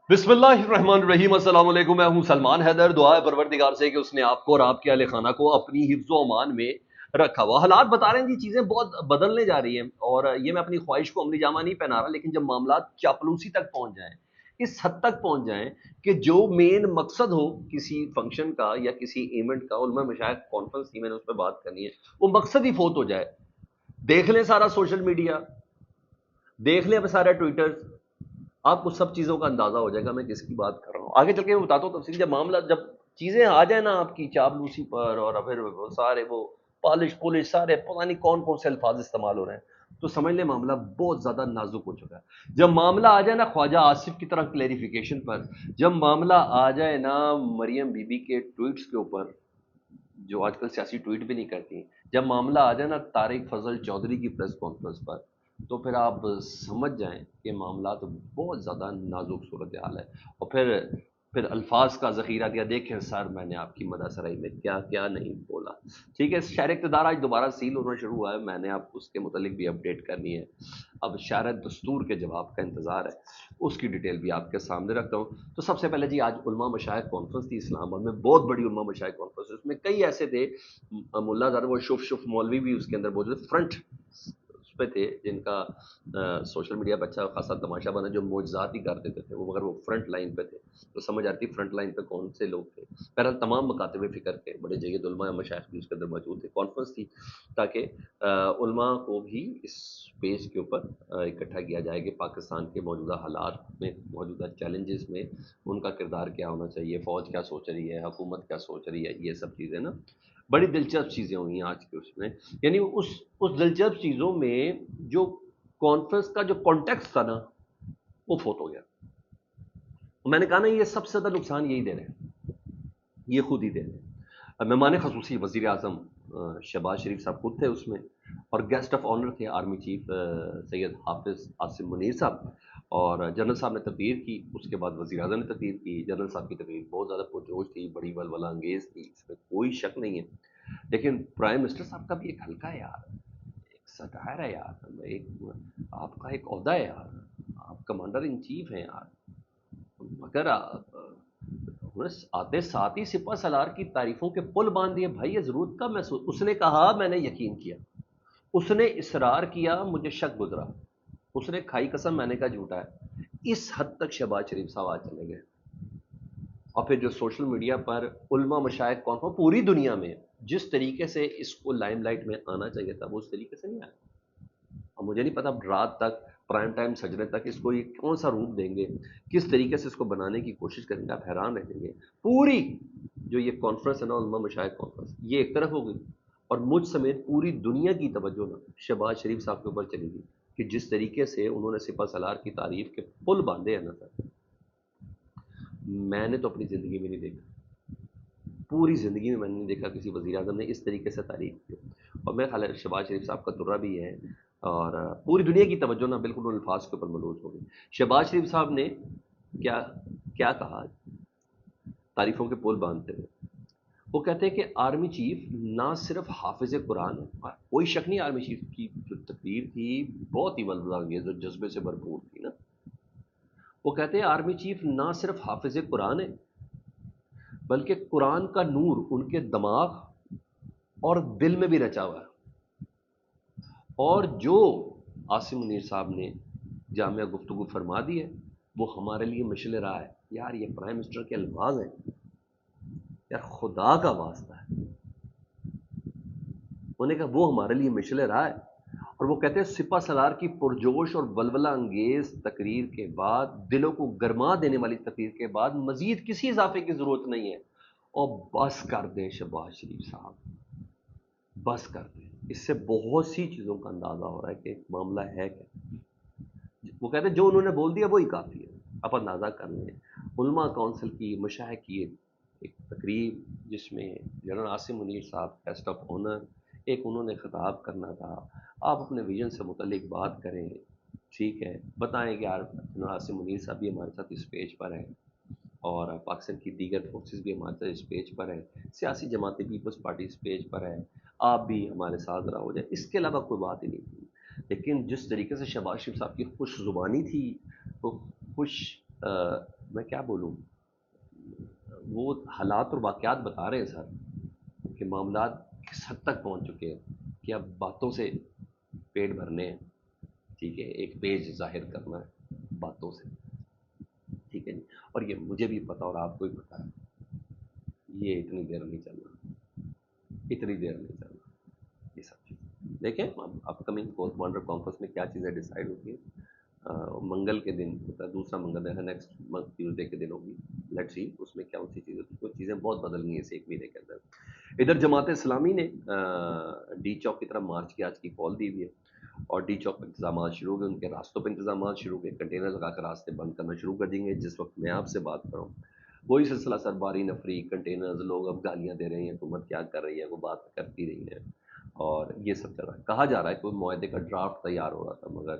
बिस्मिल्लाहिर्रहमानिर्रहीम। अस्सलाम वालेकुम। मैं हूं सलमान हैदर। दुआ है परवरदिगार से कि उसने आपको और आपके अहले खाना को अपनी हिफ्ज़ व अमान में रखा हुआ। हालात बता रहे हैं जी, चीज़ें बहुत बदलने जा रही हैं और ये मैं अपनी ख्वाहिश को अमली जामा नहीं पहना रहा, लेकिन जब मामलात चापलूसी तक पहुंच जाएं, इस हद तक पहुंच जाएं कि जो मेन मकसद हो किसी फंक्शन का या किसी इवेंट का, उनमें मशाइख कॉन्फ्रेंस थी, मैंने उस पर बात करनी है, वो मकसद ही फोत हो जाए। देख लें सारा सोशल मीडिया, देख लें अब सारे ट्विटर, आपको सब चीज़ों का अंदाज़ा हो जाएगा मैं किसकी बात कर रहा हूँ। आगे चल के मैं बताता हूँ तफसील। जब चीज़ें आ जाए ना आपकी चापलूसी पर, और फिर वो सारे वो पॉलिश पुलिश सारे पता नहीं कौन कौन से अल्फाज इस्तेमाल हो रहे हैं, तो समझ लें मामला बहुत ज़्यादा नाजुक हो चुका है। जब मामला आ जाए ना ख्वाजा आसिफ की तरह क्लेरिफिकेशन पर, जब मामला आ जाए ना मरियम बीबी के ट्वीट्स के ऊपर, जो आजकल सियासी ट्वीट भी नहीं करती, जब मामला आ जाए ना तारिक फजल चौधरी की प्रेस कॉन्फ्रेंस पर, तो फिर आप समझ जाएं कि मामला तो बहुत ज़्यादा नाजुक सूरत हाल है। और फिर अल्फाज का ज़ख़ीरा दिया। देखें सर, मैंने आपकी मदरसराई में क्या क्या नहीं बोला। ठीक है, शहर इक़्तिदार आज दोबारा सील होना शुरू हुआ है, मैंने आपको उसके मुतालिक भी अपडेट करनी है। अब शहर दस्तूर के जवाब का इंतज़ार है, उसकी डिटेल भी आपके सामने रखता हूँ। तो सबसे पहले जी, आज उलमा मशाइख कॉन्फ्रेंस थी इस्लामाबाद में, बहुत बड़ी उलमा मशाइख कॉन्फ्रेंस। उसमें कई ऐसे थे मुल्ला ज़ादा, वो शुफ शुफ मौलवी भी उसके अंदर मौजूद, फ्रंट उस पे थे, जिनका सोशल मीडिया पर अच्छा खासा तमाशा बना, जो मोजज़ात ही कर देते थे वो, मगर वो फ्रंट लाइन पे थे, तो समझ आती फ्रंट लाइन पे कौन से लोग थे। बहरहाल तमाम मकातब फ़िक्र के बड़े जय्यद उलमा मशाइख भी उसके अंदर मौजूद थे। कॉन्फ्रेंस थी ताकि उलमा को भी इस पेज के ऊपर इकट्ठा किया जाए कि पाकिस्तान के मौजूदा हालात में, मौजूदा चैलेंजेस में उनका किरदार क्या होना चाहिए, फ़ौज क्या सोच रही है, हुकूमत क्या सोच रही है, ये सब चीज़ें ना बड़ी दिलचस्प चीज़ें हुई हैं आज के उसमें। यानी उस दिलचस्प चीज़ों में जो कॉन्फ्रेंस का जो कॉन्टेक्स्ट था ना, वो फोत हो गया। और मैंने कहा ना, ये सबसे ज़्यादा नुकसान यही दे रहे हैं, ये खुद ही दे रहे हैं। मेहमान खसूसी वज़ीर आज़म शहबाज शरीफ साहब खुद थे उसमें, और गेस्ट ऑफ ऑनर थे आर्मी चीफ सैयद हाफिज़ आसिम मुनीर साहब, और जनरल साहब ने तकरीर की। उसके बाद वज़ीर आज़म ने तकरीर की। जनरल साहब की तकरीर बहुत ज़्यादा पुरजोश थी, बड़ी वलवला अंगेज़ थी, इसमें कोई शक नहीं है। लेकिन प्राइम मिनिस्टर साहब का भी एक हल्का है यार, एक सटायर है यार, एक आपका एक ओहदा है यार, आप कमांडर इन चीफ हैं यार, मगर आते साथ ही सिपा सलार की तारीफों के पुल बांध दिए। भाई ये जरूरत का महसूस, उसने कहा मैंने यकीन किया, उसने इसरार किया, मुझे शक गुजरा, उसने खाई कसम, मैंने कहा झूठा है। इस हद तक शहबाज शरीफ साहब आज चले गए। और फिर जो सोशल मीडिया पर उलमा मशाइख कौन हो पूरी दुनिया में, जिस तरीके से इसको लाइमलाइट में आना चाहिए था, वो उस तरीके से नहीं आया। अब मुझे नहीं पता रात तक, प्राइम टाइम सजने तक इसको ये कौन सा रूप देंगे, किस तरीके से इसको बनाने की कोशिश करेंगे, आप हैरान रह जाएंगे। पूरी जो ये कॉन्फ्रेंस है ना, उलमा मशाइख कॉन्फ्रेंस, ये एक तरफ हो गई, और मुझ समेत पूरी दुनिया की तवज्जो ना शहबाज शरीफ साहब के ऊपर चली गई कि जिस तरीके से उन्होंने सिपा सलार की तारीफ के पुल बांधे हैं ना सर, मैंने तो अपनी ज़िंदगी में नहीं देखा, पूरी ज़िंदगी में मैंने नहीं देखा किसी वज़ीर आज़म ने इस तरीके से तारीफ की। और मैं ख्याल है शहबाज शरीफ साहब का दुर्रा भी है, और पूरी दुनिया की तवज्जो ना बिल्कुल उन अल्फाज के ऊपर मलूज हो गई। शहबाज शरीफ साहब ने क्या क्या कहा तारीफों के पुल बांधते हुए? वो कहते हैं कि आर्मी चीफ ना सिर्फ हाफिज कुरान है, कोई शक नहीं, आर्मी चीफ की जो तकरीर थी बहुत ही वल्लांगेज और जज्बे से भरपूर थी ना। वो कहते हैं आर्मी चीफ ना सिर्फ हाफिज कुरान है, बल्कि कुरान का नूर उनके दिमाग और दिल में भी रचा हुआ है। और जो आसिम मुनीर साहब ने जामिया गुफ्तगू फरमा दी है, वो हमारे लिए मशल राह है। यार ये प्राइम मिनिस्टर के अल्फाज हैं यार, खुदा का वास्ता है। उन्होंने कहा वो हमारे लिए मशल राह है। और वो कहते हैं सिपा सलार की पुरजोश और वलवला अंगेज तकरीर के बाद, दिलों को गरमा देने वाली तकरीर के बाद, मजीद किसी इजाफे की जरूरत नहीं है। और बस कर दें शहबाज शरीफ साहब, बस कर दें। इससे बहुत सी चीज़ों का अंदाज़ा हो रहा है कि मामला है क्या। वो कहते हैं जो उन्होंने बोल दिया वही काफ़ी है, आप अंदाज़ा कर लें। उलमा काउंसिल की मशाइख की एक तकरीब, जिसमें जनरल आसिम मुनीर साहब गेस्ट ऑफ ऑनर, एक उन्होंने खिताब करना था, आप अपने विजन से मुतल्लिक बात करें, ठीक है, बताएं कि यार जनरल आसिम मुनीर साहब भी हमारे साथ इस पेज पर हैं, और पाकिस्तान की दीगर फोर्सेस भी हमारे साथ इस पेज पर हैं, सियासी जमातें पीपल्स पार्टी इस पेज पर है, आप भी हमारे साथ ज़रा हो जाए। इसके अलावा कोई बात ही नहीं थी। लेकिन जिस तरीके से शहबाज शरीफ साहब की खुश ज़ुबानी थी, वो खुश میں کیا بولوں، وہ حالات اور واقعات بتا رہے ہیں سر کہ معاملات کس حد تک پہنچ چکے ہیں کہ اب باتوں سے پیٹ بھرنے ہیں، ٹھیک ہے، ایک پیج ظاہر کرنا ہے باتوں سے، ٹھیک ہے جی، اور یہ مجھے بھی پتا اور آپ کو بھی پتا ہے یہ اتنی دیر نہیں چلنا، اتنی دیر نہیں چلنا یہ سب چیز۔ دیکھیں اپ کمنگ پوسٹ مارٹم کانفرنس میں کیا چیزیں ڈیسائیڈ ہوتی ہیں، منگل کے دن دوسرا منگل ہے، نیکسٹ منتھ ٹیوزڈے کے دن ہوگی، لیٹس سی اس میں کیا سی چیزیں، کچھ چیزیں بہت بدل گئی ہیں اس ایک مہینے کے اندر۔ ادھر جماعت اسلامی نے ڈی چوک کی طرف مارچ کی آج کی کال دی ہوئی ہے، اور ڈی چوک پہ انتظامات شروع ہو گئے، ان کے راستوں پہ انتظامات شروع ہو گئے، کنٹینر لگا کر راستے بند کرنا شروع کر دیں گے جس وقت میں آپ سے بات کر رہا ہوں۔ وہی سلسلہ سر، باری نفری، کنٹینرز، لوگ اب گالیاں دے رہے ہیں، حکومت کیا کر رہی ہے، وہ بات کرتی رہی ہے، اور یہ سب چل رہا ہے۔ کہا جا رہا ہے کہ کوئی معاہدے کا ڈرافٹ تیار ہو رہا تھا، مگر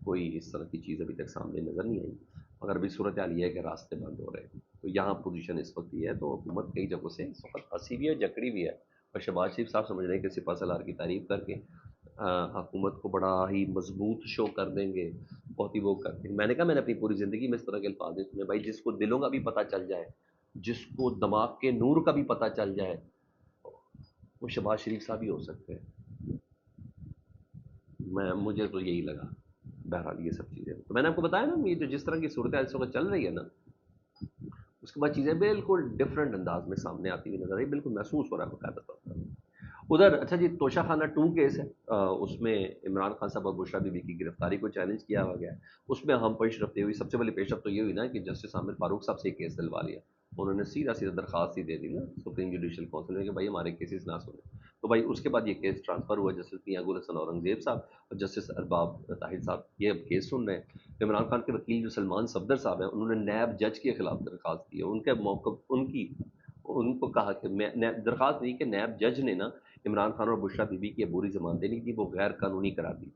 کوئی اس طرح کی چیز ابھی تک سامنے نظر نہیں آئی، مگر ابھی صورتحال یہ ہے کہ راستے بند ہو رہے ہیں۔ تو یہاں پوزیشن اس وقت یہ ہے، تو حکومت کئی جگہوں سے اس وقت پھنسی بھی ہے، جکڑی بھی ہے، اور شہباز شریف صاحب سمجھ رہے ہیں کہ سپہ سالار کی تعریف کر کے حکومت کو بڑا ہی مضبوط شو کر دیں گے، بہت ہی وہ کر دیں گے۔ میں نے کہا میں نے اپنی پوری زندگی میں اس طرح کے الفاظ نہیں سنے بھائی، جس کو دلوں کا بھی پتہ چل جائے، جس کو دماغ کے نور کا بھی پتہ چل جائے، وہ شہباز شریف صاحب ہی ہو سکتے ہیں۔ مجھے تو یہی لگا۔ بہرحال یہ سب چیزیں تو میں نے آپ کو بتایا نا، یہ جو جس طرح کی صورتحال اس وقت چل رہی ہے نا، اس کے بعد چیزیں بالکل ڈفرینٹ انداز میں سامنے آتی ہوئی نظر آئی، بالکل محسوس ہو رہا ہے باقاعدہ طور پر۔ ادھر اچھا جی، توشہ خانہ 2 کیس ہے، اس میں عمران خان صاحب اور بشریٰ بی بی کی گرفتاری کو چیلنج کیا ہوا گیا ہے۔ اس میں اہم پیش رفت ہوئی، سب سے پہلے پیش رفت تو یہ ہوئی نا کہ جسٹس عامر فاروق صاحب سے کیس دلوا لیا، انہوں نے سیدھا درخواست ہی دے دی نا سپریم جوڈیشل کونسل میں کہ بھائی ہمارے کیسز نہ سنیں۔ تو بھائی اس کے بعد یہ کیس ٹرانسفر ہوا جسٹس میاں گل حسن اورنگزیب صاحب اور جسٹس ارباب طاہر صاحب، یہ اب کیس سن رہے ہیں۔ عمران خان کے وکیل جو سلمان صفدر صاحب ہیں، انہوں نے نیب جج کے خلاف درخواست دی ہے، ان کے موقف ان کو کہا کہ درخواست دی کہ نیب جج نے نا عمران خان اور بشریٰ بی بی کی عبوری ضمانتیں نہیں دی، وہ غیر قانونی قرار دی،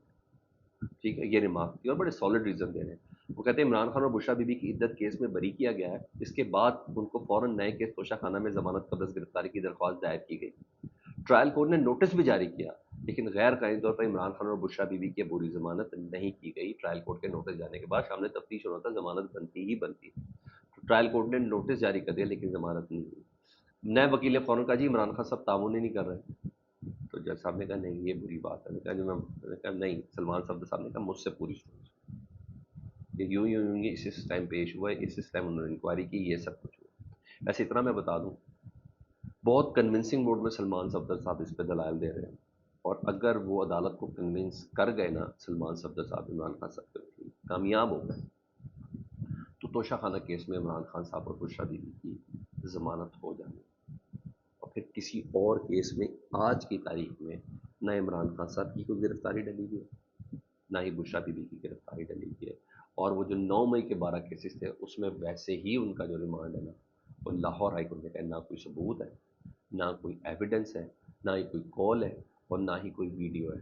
ٹھیک ہے، یہ ریمارک کی اور بڑے سالڈ ریزن دے رہے ہیں۔ وہ کہتے ہیں عمران خان اور بشریٰ بی بی کی عدت کیس میں بری کیا گیا ہے، اس کے بعد ان کو فوراً نئے کیس توشہ خانہ میں ضمانت قبل از گرفتاری کی درخواست دائر کی گئی۔ ٹرائل کورٹ نے نوٹس بھی جاری کیا، لیکن غیر قانونی طور پر عمران خان اور بشریٰ بی بی کی عبوری ضمانت نہیں کی گئی۔ ٹرائل کورٹ کے نوٹس جانے کے بعد سامنے تفتیش ہونا تھا، ضمانت بنتی ہی بنتی۔ تو ٹرائل کورٹ نے نوٹس جاری کر دیا لیکن ضمانت نہیں ہوئی۔ نئے وکیل نے فوراً کہا جی عمران خان صاحب تعاون ہی نہیں کر رہے، تو جج صاحب نے کہا نہیں یہ بری بات ہے، میں نے کہا جی میں نے کہا نہیں، سلمان صاحب نے کہا مجھ سے پوری سنو، یہ یوں یہ اس ٹائم پیش ہوا ہے، اس ٹائم انہوں نے انکوائری کی، یہ سب کچھ ہوا۔ ویسے اتنا میں بتا دوں، بہت کنونسنگ موڈ میں سلمان صفدر صاحب اس پہ دلائل دے رہے ہیں، اور اگر وہ عدالت کو کنونس کر گئے نا سلمان صفدر صاحب، عمران خان صاحب کے کامیاب ہو گئے، تو توشہ خانہ کیس میں عمران خان صاحب اور بشریٰ بی بی کی ضمانت ہو جانی، اور پھر کسی اور کیس میں آج کی تاریخ میں نہ عمران خان صاحب کی کوئی گرفتاری ڈلی ہوئی ہے، نہ ہی بشریٰ بی بی کی گرفتاری ڈلی ہوئی ہے، اور وہ جو 9 مئی کے 12 کیسز تھے اس میں ویسے ہی ان کا جو ریمانڈ ہے نا، وہ لاہور ہائی کورٹ نے کہا نہ کوئی ثبوت ہے، نہ کوئی ایویڈنس ہے، نہ ہی کوئی کال ہے، اور نہ ہی کوئی ویڈیو ہے،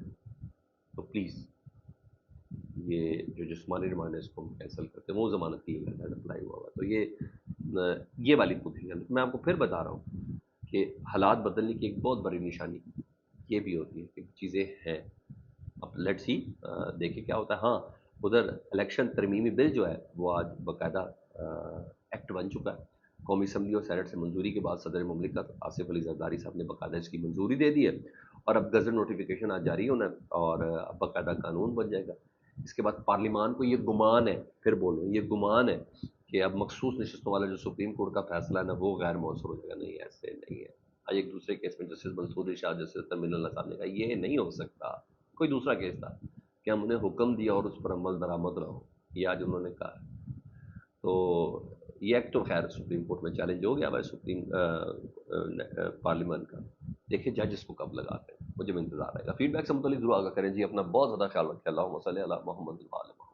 تو پلیز یہ جو جسمانی ریمانڈ ہے اس کو ہم کینسل کرتے ہیں، وہ ضمانت کی اپلائی ہوا ہوا، تو یہ والی پوزیشن میں آپ کو پھر بتا رہا ہوں کہ حالات بدلنے کی ایک بہت بڑی نشانی یہ بھی ہوتی ہے کہ چیزیں ہیں، اب لیٹ سی دیکھیں کیا ہوتا ہے۔ ہاں ادھر الیکشن ترمیمی بل جو ہے وہ آج باقاعدہ ایکٹ بن چکا ہے، قومی اسمبلی اور سینٹ سے منظوری کے بعد صدر مملکت آصف علی زرداری صاحب نے باقاعدہ اس کی منظوری دے دی ہے، اور اب گزٹ نوٹیفیکیشن آج جاری ہونا ہے اور اب باقاعدہ قانون بن جائے گا۔ اس کے بعد پارلیمان کو یہ گمان ہے، پھر بولو یہ گمان ہے کہ اب مخصوص نشستوں والا جو سپریم کورٹ کا فیصلہ ہے نا وہ غیر مؤثر ہو جائے گا۔ نہیں ایسے نہیں ہے، آج ایک دوسرے کیس میں جسٹس منصور ارشاد، جسٹس تمین اللہ صاحب نے کہا یہ نہیں ہو سکتا، کوئی دوسرا کیس تھا کہ ہم انہیں حکم دیا اور اس پر عمل درآمد رہو، یہ آج انہوں نے کہا۔ تو یہ ایکٹ تو خیر سپریم کورٹ میں چیلنج ہو گیا بھائی سپریم پارلیمان کا، دیکھیں جج اس کو کب لگاتے ہیں، مجھے انتظار رہے گا۔ فیڈ بیک سے متعلق ضرور آگاہ کریں جی، اپنا بہت زیادہ خیال رکھیں، اللہم صلی علی محمد وعلی محمد۔